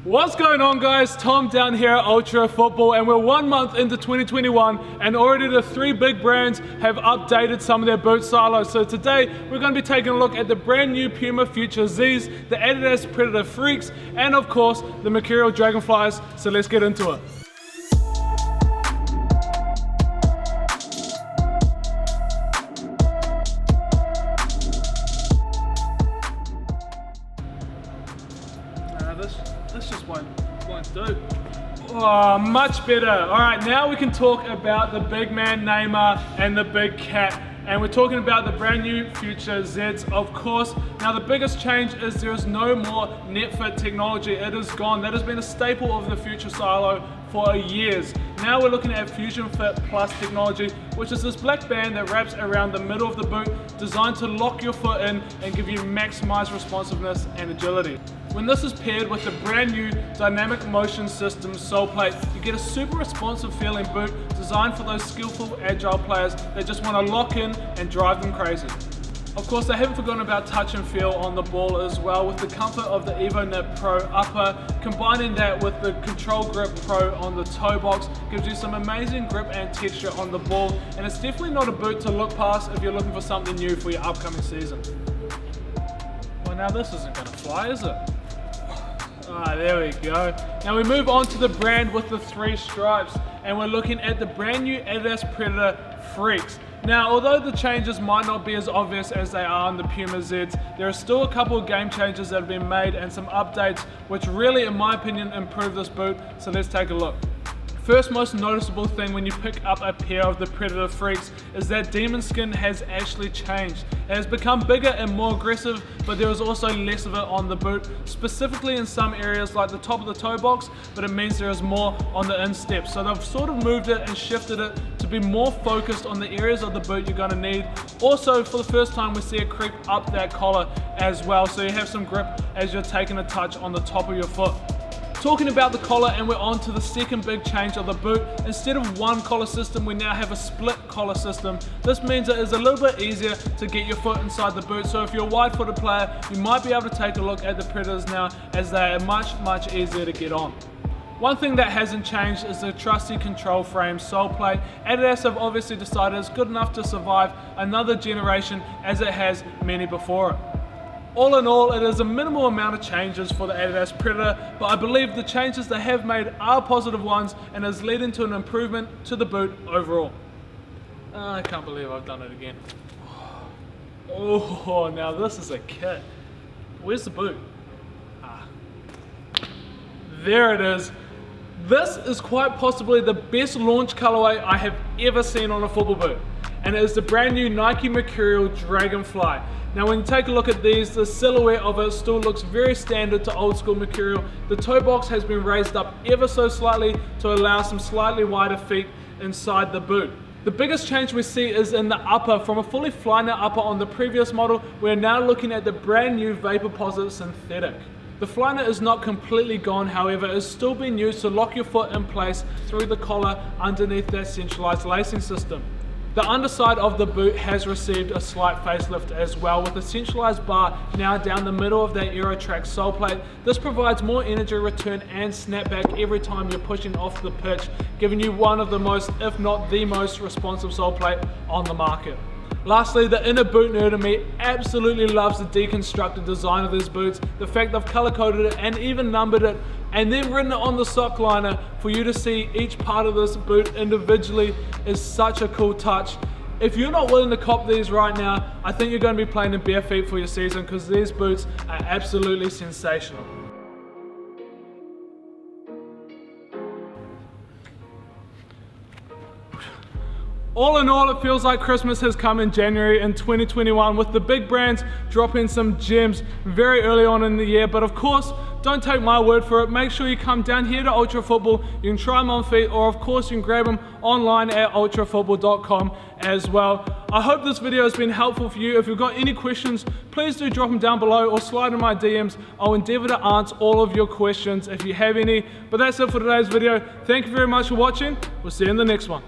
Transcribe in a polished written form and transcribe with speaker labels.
Speaker 1: What's going on, guys? Tom down here at Ultra Football, and we're 1 month into 2021 and already the three big brands have updated some of their boot silos. So today we're going to be taking a look at the brand new Puma Future Z's, the Adidas Predator Freaks, and of course the Mercurial Dragonflies. So let's get into it. This just won't do. Oh, much better. All right, now we can talk about the big man Neymar and the big cat. And we're talking about the brand new Future Zs, of course. Now the biggest change is there is no more net fit technology. It is gone. That has been a staple of the Future silo for years. Now we're looking at Fusion Fit Plus technology, which is this black band that wraps around the middle of the boot, designed to lock your foot in and give you maximized responsiveness and agility. When this is paired with the brand new dynamic motion system sole plate, you get a super responsive feeling boot designed for those skillful, agile players that just want to lock in and drive them crazy. Of course, I haven't forgotten about touch and feel on the ball as well, with the comfort of the EvoNip Pro upper. Combining that with the Control Grip Pro on the toe box gives you some amazing grip and texture on the ball, and it's definitely not a boot to look past if you're looking for something new for your upcoming season. Well, now this isn't going to fly, is it? Ah, there we go. Now we move on to the brand with the three stripes, and we're looking at the brand new Adidas Predator Freaks. Now, although the changes might not be as obvious as they are on the Puma Zs, there are still a couple of game changes that have been made and some updates which really, in my opinion, improve this boot, so let's take a look. First most noticeable thing when you pick up a pair of the Predator Freaks is that demon skin has actually changed. It has become bigger and more aggressive, but there is also less of it on the boot, specifically in some areas like the top of the toe box, but it means there is more on the instep. So they've sort of moved it and shifted it to be more focused on the areas of the boot you're going to need. Also, for the first time, we see it creep up that collar as well, so you have some grip as you're taking a touch on the top of your foot. Talking about the collar, and we're on to the second big change of the boot. Instead of one collar system, we now have a split collar system. This means it is a little bit easier to get your foot inside the boot, so if you're a wide-footed player, you might be able to take a look at the Predators now, as they are much easier to get on. One thing that hasn't changed is the trusty control frame sole plate. Adidas have obviously decided it's good enough to survive another generation, as it has many before it. All in all, it is a minimal amount of changes for the Adidas Predator, but I believe the changes they have made are positive ones and is leading to an improvement to the boot overall. I can't believe I've done it again. Oh, now this is a kit. Where's the boot? There it is. This is quite possibly the best launch colorway I have ever seen on a football boot, and it is the brand new Nike Mercurial Dragonfly. Now when you take a look at these, the silhouette of it still looks very standard to old school Mercurial. The toe box has been raised up ever so slightly to allow some slightly wider feet inside the boot. The biggest change we see is in the upper. From a fully Flyknit upper on the previous model, we're now looking at the brand new Vaporposit Synthetic. The Flyknit is not completely gone, however, it is still being used to lock your foot in place through the collar underneath that centralized lacing system. The underside of the boot has received a slight facelift as well, with a centralized bar now down the middle of that AeroTrack sole plate. This provides more energy return and snapback every time you're pushing off the pitch, giving you one of the most, if not the most, responsive sole plate on the market. Lastly, the inner boot nerd in me absolutely loves the deconstructed design of these boots. The fact they've color coded it and even numbered it and then written it on the sock liner for you to see each part of this boot individually is such a cool touch. If you're not willing to cop these right now, I think you're going to be playing in bare feet for your season, because these boots are absolutely sensational. All in all, it feels like Christmas has come in January in 2021, with the big brands dropping some gems very early on in the year. But of course, don't take my word for it. Make sure you come down here to Ultra Football. You can try them on feet, or of course you can grab them online at ultrafootball.com as well. I hope this video has been helpful for you. If you've got any questions, please do drop them down below or slide in my DMs. I'll endeavor to answer all of your questions if you have any. But that's it for today's video. Thank you very much for watching. We'll see you in the next one.